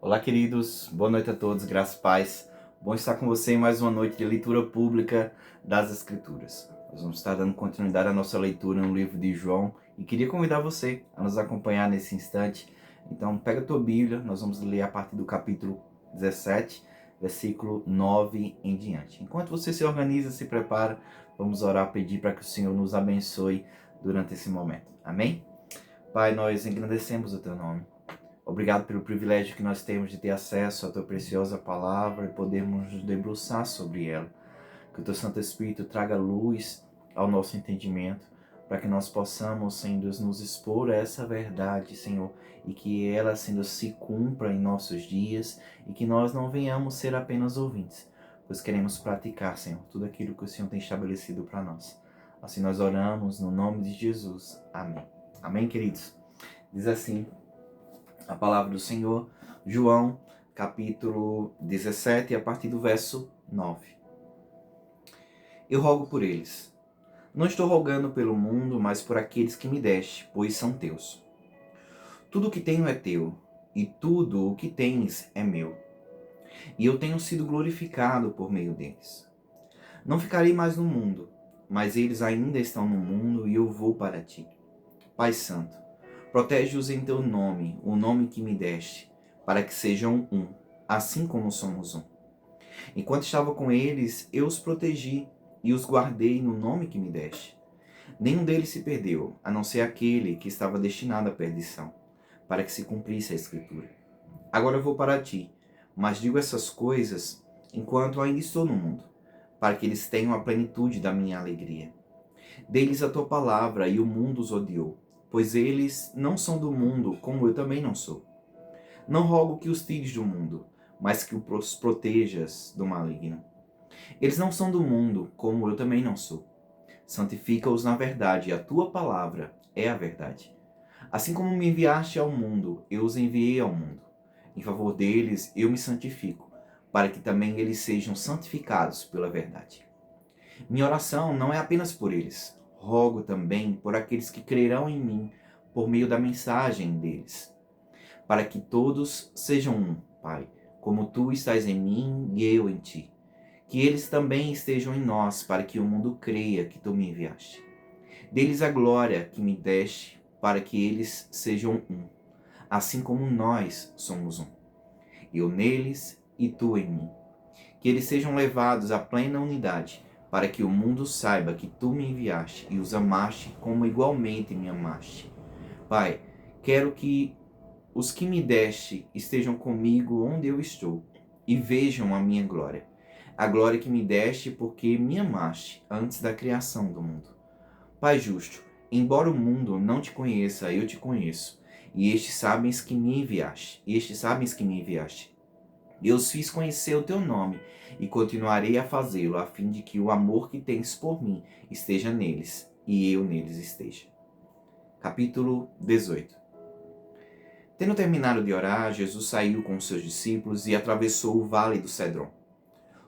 Olá, queridos. Boa noite a todos. Graças e paz. Bom estar com você em mais uma noite de leitura pública das Escrituras. Nós vamos estar dando continuidade à nossa leitura no livro de João e queria convidar você a nos acompanhar nesse instante. Então, pega a tua Bíblia, nós vamos ler a partir do capítulo 17, versículo 9 em diante. Enquanto você se organiza, se prepara, vamos orar, pedir para que o Senhor nos abençoe durante esse momento. Amém? Pai, nós engrandecemos o teu nome. Obrigado pelo privilégio que nós temos de ter acesso à tua preciosa palavra e podermos nos debruçar sobre ela. Que o teu Santo Espírito traga luz ao nosso entendimento, para que nós possamos, Senhor, nos expor a essa verdade, Senhor, e que ela, Senhor, se cumpra em nossos dias e que nós não venhamos ser apenas ouvintes, pois queremos praticar, Senhor, tudo aquilo que o Senhor tem estabelecido para nós. Assim nós oramos no nome de Jesus. Amém. Amém, queridos? Diz assim a palavra do Senhor, João, capítulo 17, a partir do verso 9. Eu rogo por eles. Não estou rogando pelo mundo, mas por aqueles que me deste, pois são teus. Tudo o que tenho é teu, e tudo o que tens é meu. E eu tenho sido glorificado por meio deles. Não ficarei mais no mundo, mas eles ainda estão no mundo e eu vou para ti. Pai Santo, protege-os em teu nome, o nome que me deste, para que sejam um, assim como somos um. Enquanto estava com eles, eu os protegi e os guardei no nome que me deste. Nenhum deles se perdeu, a não ser aquele que estava destinado à perdição, para que se cumprisse a Escritura. Agora eu vou para ti, mas digo essas coisas enquanto ainda estou no mundo, para que eles tenham a plenitude da minha alegria. Dei-lhes a tua palavra e o mundo os odiou, pois eles não são do mundo, como eu também não sou. Não rogo que os tires do mundo, mas que os protejas do maligno. Eles não são do mundo, como eu também não sou. Santifica-os na verdade, e a tua palavra é a verdade. Assim como me enviaste ao mundo, eu os enviei ao mundo. Em favor deles eu me santifico, para que também eles sejam santificados pela verdade. Minha oração não é apenas por eles. Rogo também por aqueles que crerão em mim por meio da mensagem deles, para que todos sejam um, Pai, como tu estás em mim e eu em ti. Que eles também estejam em nós, para que o mundo creia que tu me enviaste. Dê-lhes a glória que me deste, para que eles sejam um, assim como nós somos um. Eu neles e tu em mim. Que eles sejam levados à plena unidade, para que o mundo saiba que tu me enviaste e os amaste como igualmente me amaste. Pai, quero que os que me deste estejam comigo onde eu estou e vejam a minha glória. A glória que me deste porque me amaste antes da criação do mundo. Pai justo, embora o mundo não te conheça, eu te conheço, e estes sabem que me enviaste. Eu os fiz conhecer o teu nome e continuarei a fazê-lo, a fim de que o amor que tens por mim esteja neles e eu neles esteja. Capítulo 18. Tendo terminado de orar, Jesus saiu com os seus discípulos e atravessou o vale do Cedron.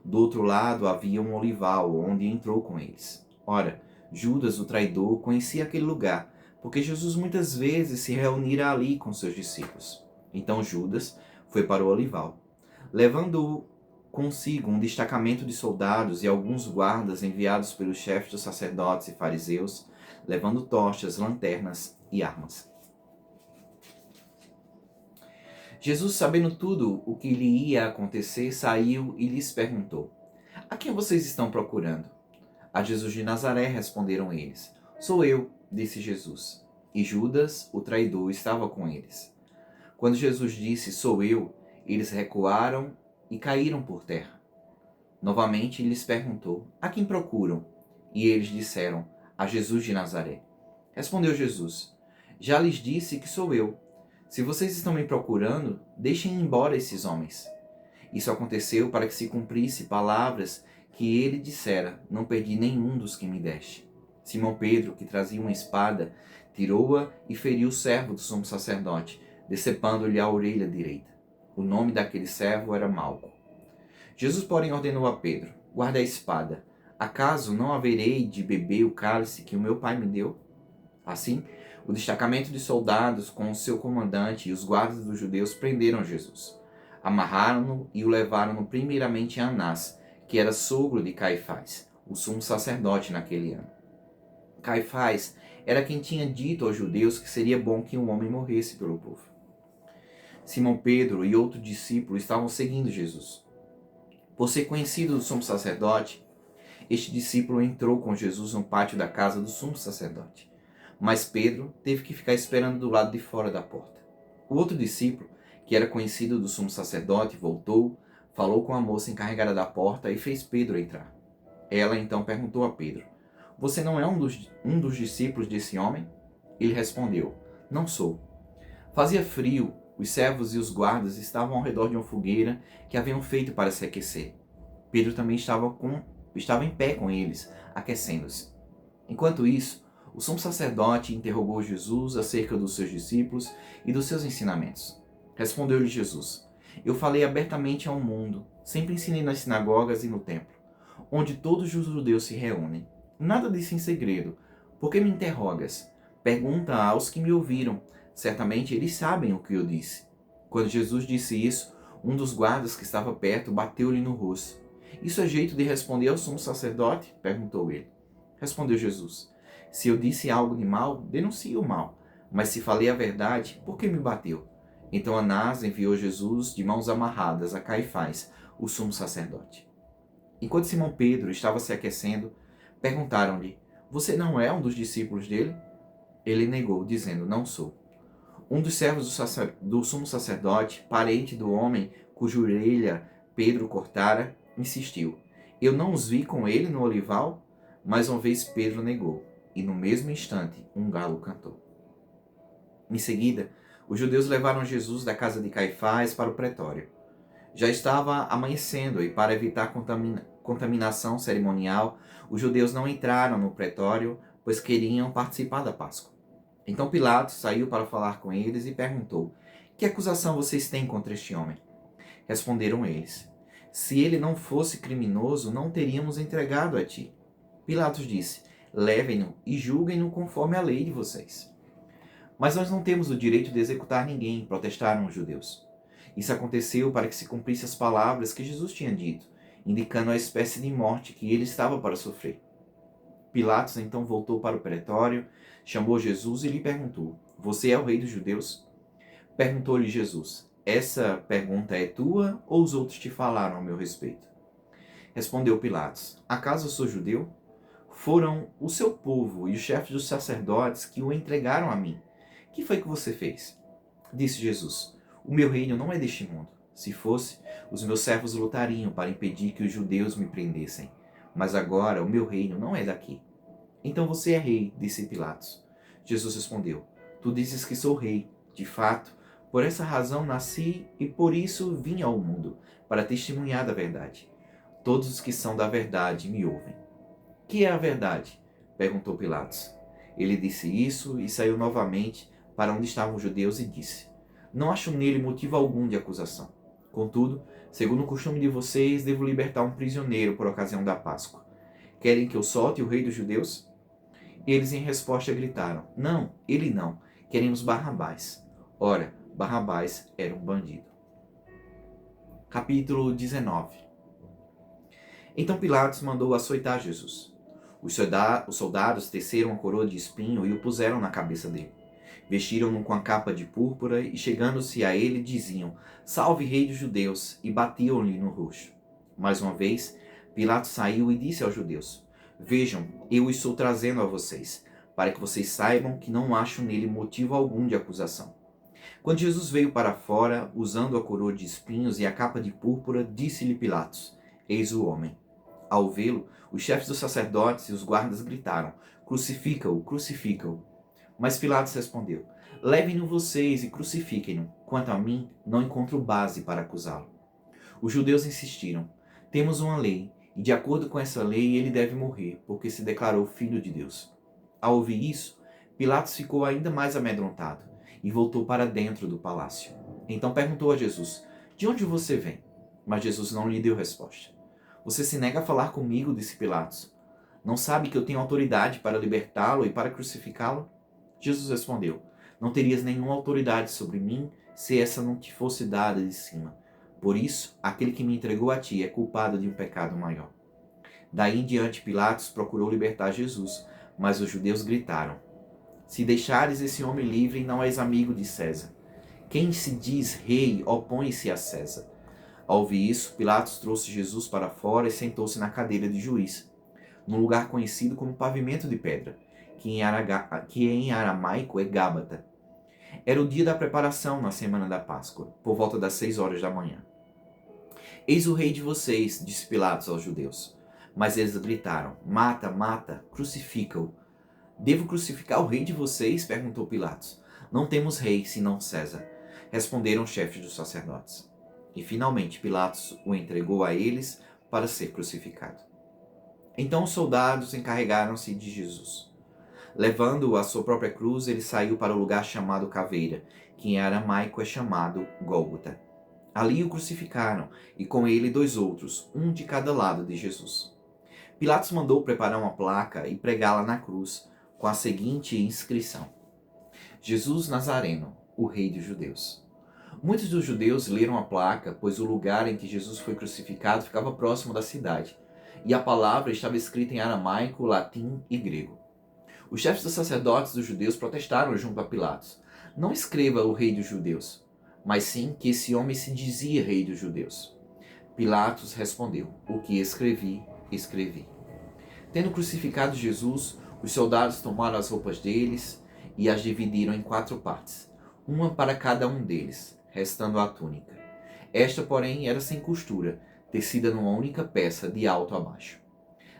Do outro lado havia um olival, onde entrou com eles. Ora, Judas, o traidor, conhecia aquele lugar, porque Jesus muitas vezes se reunira ali com seus discípulos. Então Judas foi para o olival, levando consigo um destacamento de soldados e alguns guardas enviados pelos chefes dos sacerdotes e fariseus, levando tochas, lanternas e armas. Jesus, sabendo tudo o que lhe ia acontecer, saiu e lhes perguntou: A quem vocês estão procurando? A Jesus de Nazaré, responderam eles. Sou eu, disse Jesus. E Judas, o traidor, estava com eles. Quando Jesus disse, sou eu, eles recuaram e caíram por terra. Novamente lhes perguntou, a quem procuram? E eles disseram, a Jesus de Nazaré. Respondeu Jesus, já lhes disse que sou eu. Se vocês estão me procurando, deixem embora esses homens. Isso aconteceu para que se cumprisse palavras que ele dissera, não perdi nenhum dos que me deste. Simão Pedro, que trazia uma espada, tirou-a e feriu o servo do sumo sacerdote, decepando-lhe a orelha direita. O nome daquele servo era Malco. Jesus, porém, ordenou a Pedro, guarda a espada. Acaso não haverei de beber o cálice que o meu pai me deu? Assim, o destacamento de soldados com o seu comandante e os guardas dos judeus prenderam Jesus. Amarraram-no e o levaram primeiramente a Anás, que era sogro de Caifás, o sumo sacerdote naquele ano. Caifás era quem tinha dito aos judeus que seria bom que um homem morresse pelo povo. Simão Pedro e outro discípulo estavam seguindo Jesus. Por ser conhecido do sumo sacerdote, este discípulo entrou com Jesus no pátio da casa do sumo sacerdote. Mas Pedro teve que ficar esperando do lado de fora da porta. O outro discípulo, que era conhecido do sumo sacerdote, voltou, falou com a moça encarregada da porta e fez Pedro entrar. Ela então perguntou a Pedro: Você não é um dos discípulos desse homem? Ele respondeu: Não sou. Fazia frio, os servos e os guardas estavam ao redor de uma fogueira que haviam feito para se aquecer. Pedro também estava em pé com eles, aquecendo-se. Enquanto isso, o sumo sacerdote interrogou Jesus acerca dos seus discípulos e dos seus ensinamentos. Respondeu-lhe Jesus: Eu falei abertamente ao mundo, sempre ensinei nas sinagogas e no templo, onde todos os judeus se reúnem. Nada disse em segredo. Por que me interrogas? Pergunta aos que me ouviram. Certamente eles sabem o que eu disse. Quando Jesus disse isso, um dos guardas que estava perto bateu-lhe no rosto. Isso é jeito de responder ao sumo sacerdote? Perguntou ele. Respondeu Jesus: Se eu disse algo de mal, denuncie o mal. Mas se falei a verdade, por que me bateu? Então Anás enviou Jesus de mãos amarradas a Caifás, o sumo sacerdote. Enquanto Simão Pedro estava se aquecendo, perguntaram-lhe: Você não é um dos discípulos dele? Ele negou, dizendo: Não sou. Um dos servos do sumo sacerdote, parente do homem cuja orelha Pedro cortara, insistiu: Eu não os vi com ele no olival? Mais uma vez Pedro negou, e no mesmo instante um galo cantou. Em seguida, os judeus levaram Jesus da casa de Caifás para o pretório. Já estava amanhecendo e, para evitar contaminação cerimonial, os judeus não entraram no pretório, pois queriam participar da Páscoa. Então Pilatos saiu para falar com eles e perguntou: Que acusação vocês têm contra este homem? Responderam eles: Se ele não fosse criminoso, não teríamos entregado a ti. Pilatos disse: Levem-no e julguem-no conforme a lei de vocês. Mas nós não temos o direito de executar ninguém, protestaram os judeus. Isso aconteceu para que se cumprisse as palavras que Jesus tinha dito, indicando a espécie de morte que ele estava para sofrer. Pilatos então voltou para o pretório, chamou Jesus e lhe perguntou: Você é o rei dos judeus? Perguntou-lhe Jesus: Essa pergunta é tua ou os outros te falaram a meu respeito? Respondeu Pilatos: Acaso eu sou judeu? Foram o seu povo e os chefes dos sacerdotes que o entregaram a mim. Que foi que você fez? Disse Jesus: O meu reino não é deste mundo. Se fosse, os meus servos lutariam para impedir que os judeus me prendessem. Mas agora o meu reino não é daqui. Então você é rei, disse Pilatos. Jesus respondeu: Tu dizes que sou rei. De fato, por essa razão nasci e por isso vim ao mundo, para testemunhar da verdade. Todos os que são da verdade me ouvem. Que é a verdade? Perguntou Pilatos. Ele disse isso e saiu novamente para onde estavam os judeus e disse: Não acho nele motivo algum de acusação. Contudo, segundo o costume de vocês, devo libertar um prisioneiro por ocasião da Páscoa. Querem que eu solte o rei dos judeus? Eles em resposta gritaram: Não, ele não. Queremos Barrabás. Ora, Barrabás era um bandido. Capítulo 19. Então Pilatos mandou açoitar Jesus. Os soldados teceram a coroa de espinho e o puseram na cabeça dele. Vestiram-no com a capa de púrpura e, chegando-se a ele, diziam: Salve, rei dos judeus! E batiam-lhe no rosto. Mais uma vez, Pilatos saiu e disse aos judeus: Vejam, eu o estou trazendo a vocês, para que vocês saibam que não acho nele motivo algum de acusação. Quando Jesus veio para fora, usando a coroa de espinhos e a capa de púrpura, disse-lhe Pilatos: Eis o homem. Ao vê-lo, os chefes dos sacerdotes e os guardas gritaram: Crucifica-o, crucifica-o. Mas Pilatos respondeu: Levem-no vocês e crucifiquem-no. Quanto a mim, não encontro base para acusá-lo. Os judeus insistiram: Temos uma lei, e de acordo com essa lei ele deve morrer, porque se declarou filho de Deus. Ao ouvir isso, Pilatos ficou ainda mais amedrontado e voltou para dentro do palácio. Então perguntou a Jesus: De onde você vem? Mas Jesus não lhe deu resposta. Você se nega a falar comigo, disse Pilatos. Não sabe que eu tenho autoridade para libertá-lo e para crucificá-lo? Jesus respondeu: Não terias nenhuma autoridade sobre mim se essa não te fosse dada de cima. Por isso, aquele que me entregou a ti é culpado de um pecado maior. Daí em diante, Pilatos procurou libertar Jesus, mas os judeus gritaram: Se deixares esse homem livre, não és amigo de César. Quem se diz rei opõe-se a César. Ao ouvir isso, Pilatos trouxe Jesus para fora e sentou-se na cadeira de juiz, num lugar conhecido como pavimento de pedra, que em aramaico é Gábata. Era o dia da preparação na semana da Páscoa, por volta das 6 horas da manhã. Eis o rei de vocês, disse Pilatos aos judeus. Mas eles gritaram: Mata, mata, crucifica-o. Devo crucificar o rei de vocês? Perguntou Pilatos. Não temos rei, senão César, responderam os chefes dos sacerdotes. E finalmente Pilatos o entregou a eles para ser crucificado. Então os soldados encarregaram-se de Jesus. Levando-o à sua própria cruz, ele saiu para o lugar chamado Caveira, que em aramaico é chamado Gólgota. Ali o crucificaram, e com ele 2 outros, um de cada lado de Jesus. Pilatos mandou preparar uma placa e pregá-la na cruz, com a seguinte inscrição: Jesus Nazareno, o Rei dos Judeus. Muitos dos judeus leram a placa, pois o lugar em que Jesus foi crucificado ficava próximo da cidade, e a palavra estava escrita em aramaico, latim e grego. Os chefes dos sacerdotes dos judeus protestaram junto a Pilatos: Não escreva o Rei dos Judeus, mas sim que esse homem se dizia Rei dos Judeus. Pilatos respondeu: O que escrevi, escrevi. Tendo crucificado Jesus, os soldados tomaram as roupas deles e as dividiram em 4 partes, uma para cada um deles, restando a túnica. Esta, porém, era sem costura, tecida numa única peça, de alto a baixo.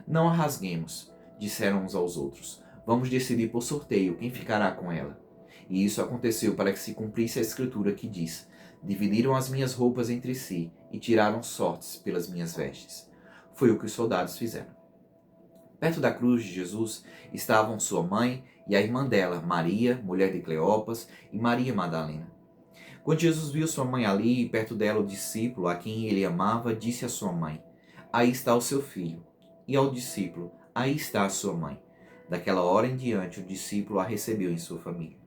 Não a rasguemos, disseram uns aos outros. Vamos decidir por sorteio quem ficará com ela. E isso aconteceu para que se cumprisse a escritura que diz: Dividiram as minhas roupas entre si e tiraram sortes pelas minhas vestes. Foi o que os soldados fizeram. Perto da cruz de Jesus estavam sua mãe e a irmã dela, Maria, mulher de Cleopas, e Maria Madalena. Quando Jesus viu sua mãe ali e perto dela o discípulo a quem ele amava, disse à sua mãe: Aí está o seu filho. E ao discípulo: Aí está a sua mãe. Daquela hora em diante, o discípulo a recebeu em sua família.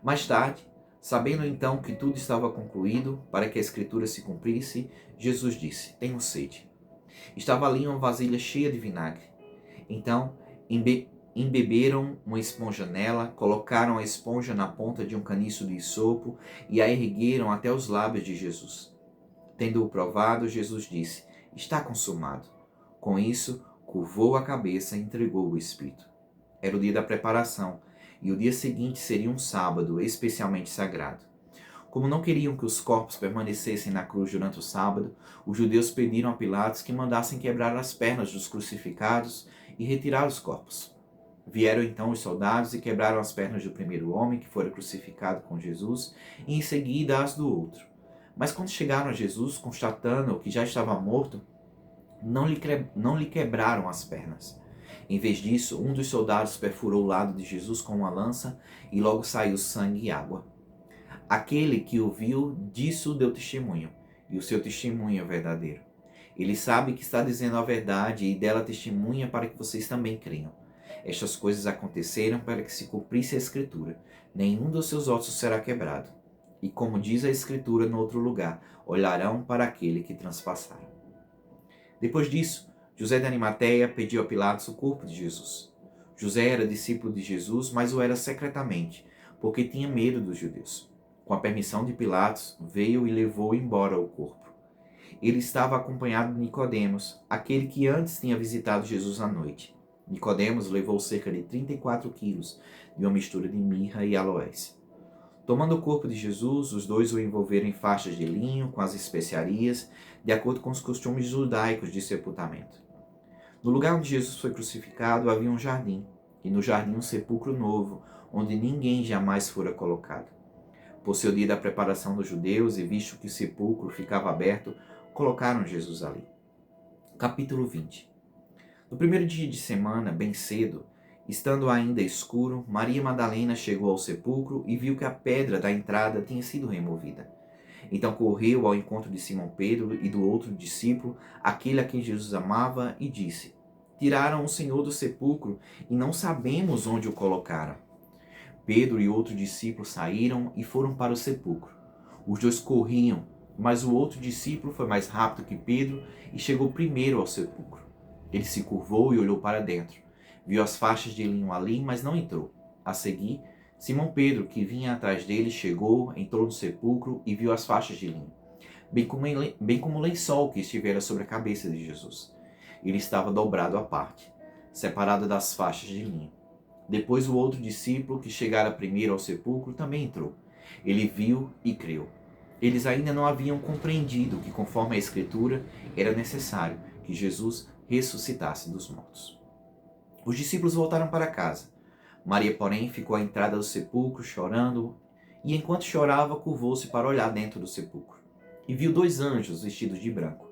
Mais tarde, sabendo então que tudo estava concluído, para que a escritura se cumprisse, Jesus disse: Tenho sede. Estava ali uma vasilha cheia de vinagre. Então, embeberam uma esponja nela, colocaram a esponja na ponta de um caniço de isopo e a ergueram até os lábios de Jesus. Tendo-o provado, Jesus disse: Está consumado. Com isso, curvou a cabeça e entregou o Espírito. Era o dia da preparação, e o dia seguinte seria um sábado especialmente sagrado. Como não queriam que os corpos permanecessem na cruz durante o sábado, os judeus pediram a Pilatos que mandassem quebrar as pernas dos crucificados e retirar os corpos. Vieram então os soldados e quebraram as pernas do primeiro homem que fora crucificado com Jesus e em seguida as do outro. Mas quando chegaram a Jesus, constatando que já estava morto, não lhe quebraram as pernas. Em vez disso, um dos soldados perfurou o lado de Jesus com uma lança e logo saiu sangue e água. Aquele que o viu, disso deu testemunho, e o seu testemunho é verdadeiro. Ele sabe que está dizendo a verdade e dela testemunha para que vocês também creiam. Estas coisas aconteceram para que se cumprisse a Escritura: nenhum dos seus ossos será quebrado. E como diz a Escritura no outro lugar, olharão para aquele que transpassaram. Depois disso, José de Arimateia pediu a Pilatos o corpo de Jesus. José era discípulo de Jesus, mas o era secretamente, porque tinha medo dos judeus. Com a permissão de Pilatos, veio e levou embora o corpo. Ele estava acompanhado de Nicodemos, aquele que antes tinha visitado Jesus à noite. Nicodemos levou cerca de 34 quilos de uma mistura de mirra e aloés. Tomando o corpo de Jesus, os dois o envolveram em faixas de linho com as especiarias, de acordo com os costumes judaicos de sepultamento. No lugar onde Jesus foi crucificado havia um jardim, e no jardim um sepulcro novo, onde ninguém jamais fora colocado. Por ser o dia da preparação dos judeus e visto que o sepulcro ficava aberto, colocaram Jesus ali. Capítulo 20. No primeiro dia de semana, bem cedo, estando ainda escuro, Maria Madalena chegou ao sepulcro e viu que a pedra da entrada tinha sido removida. Então correu ao encontro de Simão Pedro e do outro discípulo, aquele a quem Jesus amava, e disse: Tiraram o Senhor do sepulcro e não sabemos onde o colocaram. Pedro e outro discípulo saíram e foram para o sepulcro. Os dois corriam, Mas o outro discípulo foi mais rápido que Pedro e chegou primeiro ao sepulcro. Ele se curvou e olhou para dentro. Viu as faixas de linho ali, mas não entrou. A seguir, Simão Pedro, que vinha atrás dele, chegou, entrou no sepulcro e viu as faixas de linho, bem como o lençol que estivera sobre a cabeça de Jesus. Ele estava dobrado à parte, separado das faixas de linho. Depois o outro discípulo, que chegara primeiro ao sepulcro, também entrou. Ele viu e creu. Eles ainda não haviam compreendido que, conforme a Escritura, era necessário que Jesus ressuscitasse dos mortos. Os discípulos voltaram para casa. Maria, porém, ficou à entrada do sepulcro, chorando, e enquanto chorava, curvou-se para olhar dentro do sepulcro. E viu 2 anjos vestidos de branco,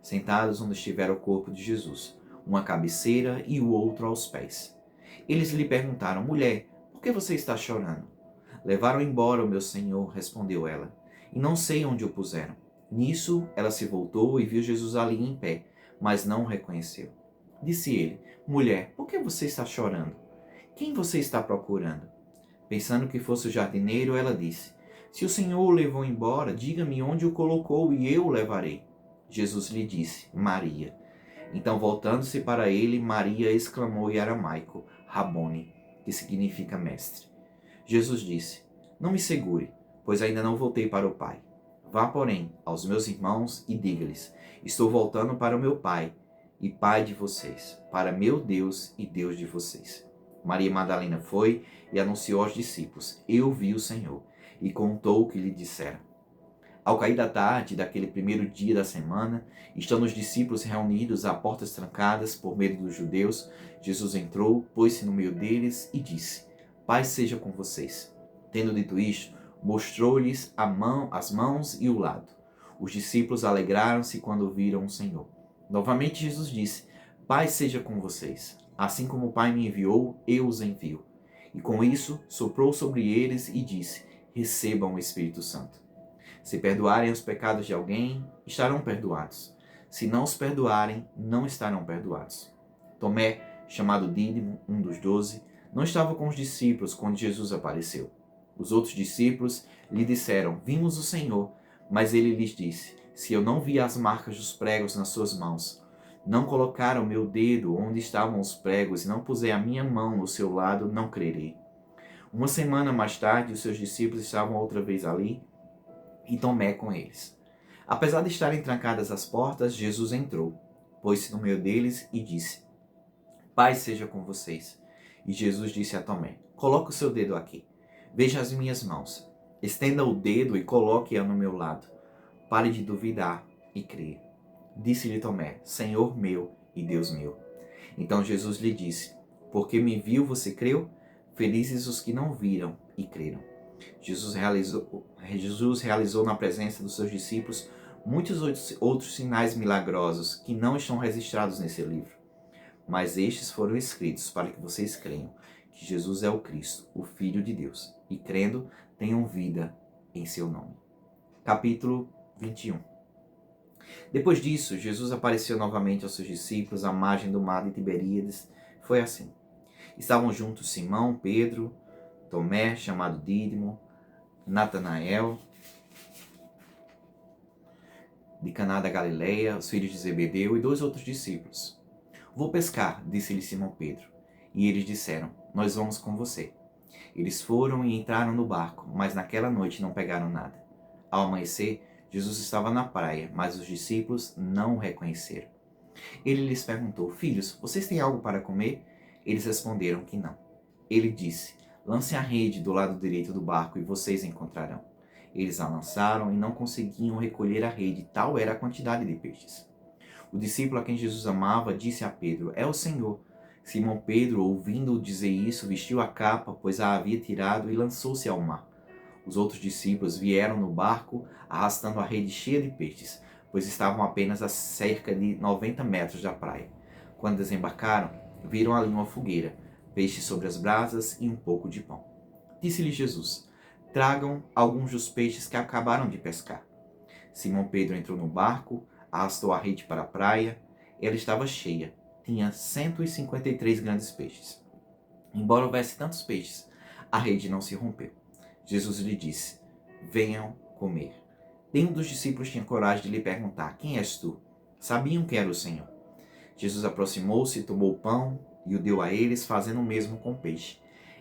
sentados onde estivera o corpo de Jesus, um à cabeceira e o outro aos pés. Eles lhe perguntaram: Mulher, por que você está chorando? Levaram embora o meu Senhor, respondeu ela, e não sei onde o puseram. Nisso, ela se voltou e viu Jesus ali em pé, mas não o reconheceu. Disse ele: Mulher, por que você está chorando? Quem você está procurando? Pensando que fosse o jardineiro, ela disse: Se o Senhor o levou embora, diga-me onde o colocou e eu o levarei. Jesus lhe disse: Maria. Então, voltando-se para ele, Maria exclamou em aramaico: Rabone, que significa mestre. Jesus disse: Não me segure, pois ainda não voltei para o Pai. Vá, porém, aos meus irmãos e diga-lhes: Estou voltando para o meu Pai e Pai de vocês, para meu Deus e Deus de vocês. Maria Madalena foi e anunciou aos discípulos: Eu vi o Senhor, e contou o que lhe disseram. Ao cair da tarde daquele primeiro dia da semana, estando os discípulos reunidos a portas trancadas por medo dos judeus, Jesus entrou, pôs-se no meio deles e disse: Paz seja com vocês. Tendo dito isto, mostrou-lhes as mãos e o lado. Os discípulos alegraram-se quando viram o Senhor. Novamente Jesus disse: Paz seja com vocês. Assim como o Pai me enviou, eu os envio. E com isso soprou sobre eles e disse: Recebam o Espírito Santo. Se perdoarem os pecados de alguém, estarão perdoados. Se não os perdoarem, não estarão perdoados. Tomé, chamado Dídimo, um dos 12, não estava com os discípulos quando Jesus apareceu. Os outros discípulos lhe disseram: Vimos o Senhor. Mas ele lhes disse: Se eu não vi as marcas dos pregos nas suas mãos, não colocar o meu dedo onde estavam os pregos e não puser a minha mão no seu lado, não crerei. Uma semana mais tarde, os seus discípulos estavam outra vez ali e Tomé com eles. Apesar de estarem trancadas as portas, Jesus entrou, pôs-se no meio deles e disse: Paz seja com vocês. E Jesus disse a Tomé: Coloque o seu dedo aqui. Veja as minhas mãos. Estenda o dedo e coloque-a no meu lado. Pare de duvidar e creia. Disse-lhe Tomé: Senhor meu e Deus meu. Então Jesus lhe disse: Porque me viu, você creu? Felizes os que não viram e creram. Jesus realizou na presença dos seus discípulos muitos outros sinais milagrosos que não estão registrados nesse livro. Mas estes foram escritos para que vocês creiam que Jesus é o Cristo, o Filho de Deus, e crendo, tenham vida em seu nome. Capítulo 21. Depois disso, Jesus apareceu novamente aos seus discípulos à margem do mar de Tiberíades. Foi assim. Estavam juntos Simão, Pedro, Tomé, chamado Dídimo, Natanael, de Caná da Galileia, os filhos de Zebedeu e 2 outros discípulos. Vou pescar, disse-lhe Simão Pedro. E eles disseram: Nós vamos com você. Eles foram e entraram no barco, mas naquela noite não pegaram nada. Ao amanhecer, Jesus estava na praia, mas os discípulos não o reconheceram. Ele lhes perguntou: Filhos, vocês têm algo para comer? Eles responderam que não. Ele disse: Lancem a rede do lado direito do barco e vocês encontrarão. Eles a lançaram e não conseguiam recolher a rede, tal era a quantidade de peixes. O discípulo a quem Jesus amava disse a Pedro: É o Senhor. Simão Pedro, ouvindo-o dizer isso, vestiu a capa, pois a havia tirado, e lançou-se ao mar. Os outros discípulos vieram no barco, arrastando a rede cheia de peixes, pois estavam apenas a cerca de 90 metros da praia. Quando desembarcaram, viram ali uma fogueira, peixes sobre as brasas e um pouco de pão. Disse-lhe Jesus: Tragam alguns dos peixes que acabaram de pescar. Simão Pedro entrou no barco, arrastou a rede para a praia. Ela estava cheia, tinha 153 grandes peixes. Embora houvesse tantos peixes, a rede não se rompeu. Jesus lhe disse: Venham comer. Nenhum dos discípulos tinha coragem de lhe perguntar: quem és tu? Sabiam que era o Senhor. Jesus aproximou-se, tomou o pão e o deu a eles, fazendo o mesmo com o peixe.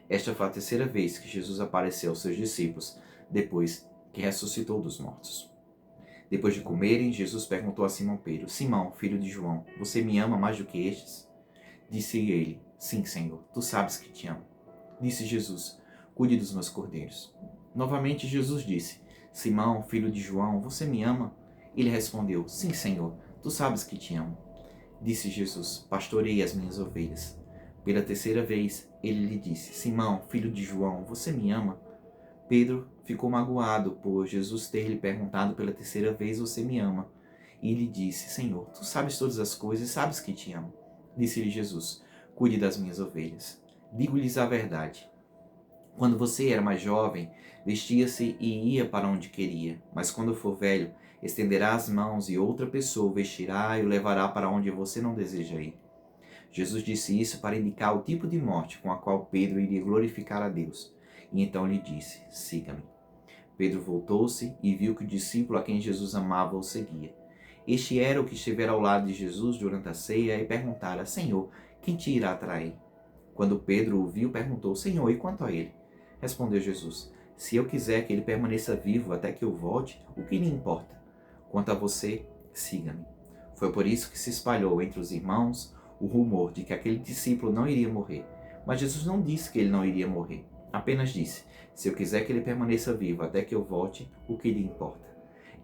Esta foi a terceira vez que Jesus apareceu aos seus discípulos, depois que ressuscitou dos mortos. Depois de comerem, Jesus perguntou a Simão Pedro: Simão, filho de João, você me ama mais do que estes? Disse ele: Sim, Senhor, tu sabes que te amo. Disse Jesus: Cuide dos meus cordeiros. Novamente Jesus disse: Simão, filho de João, você me ama? Ele respondeu: Sim, Senhor, tu sabes que te amo. Disse Jesus: Pastorei as minhas ovelhas. Pela terceira vez, ele lhe disse: Simão, filho de João, você me ama? Pedro ficou magoado por Jesus ter lhe perguntado pela terceira vez: Você me ama? E lhe disse: Senhor, tu sabes todas as coisas e sabes que te amo. Disse-lhe Jesus: Cuide das minhas ovelhas. Digo-lhes a verdade. Quando você era mais jovem, vestia-se e ia para onde queria. Mas quando for velho, estenderá as mãos e outra pessoa o vestirá e o levará para onde você não deseja ir. Jesus disse isso para indicar o tipo de morte com a qual Pedro iria glorificar a Deus. E então lhe disse: Siga-me. Pedro voltou-se e viu que o discípulo a quem Jesus amava o seguia. Este era o que estivera ao lado de Jesus durante a ceia e perguntara: Senhor, quem te irá trair? Quando Pedro o viu, perguntou: Senhor, e quanto a ele? Respondeu Jesus: Se eu quiser que ele permaneça vivo até que eu volte, o que lhe importa? Quanto a você, siga-me. Foi por isso que se espalhou entre os irmãos o rumor de que aquele discípulo não iria morrer. Mas Jesus não disse que ele não iria morrer. Apenas disse: Se eu quiser que ele permaneça vivo até que eu volte, o que lhe importa?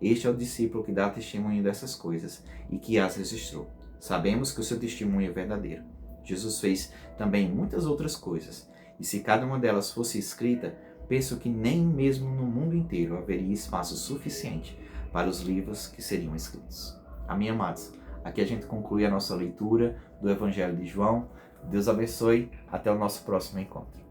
Este é o discípulo que dá testemunho dessas coisas e que as registrou. Sabemos que o seu testemunho é verdadeiro. Jesus fez também muitas outras coisas, e se cada uma delas fosse escrita, penso que nem mesmo no mundo inteiro haveria espaço suficiente para os livros que seriam escritos. Amém, amados? Aqui a gente conclui a nossa leitura do Evangelho de João. Deus abençoe. Até o nosso próximo encontro.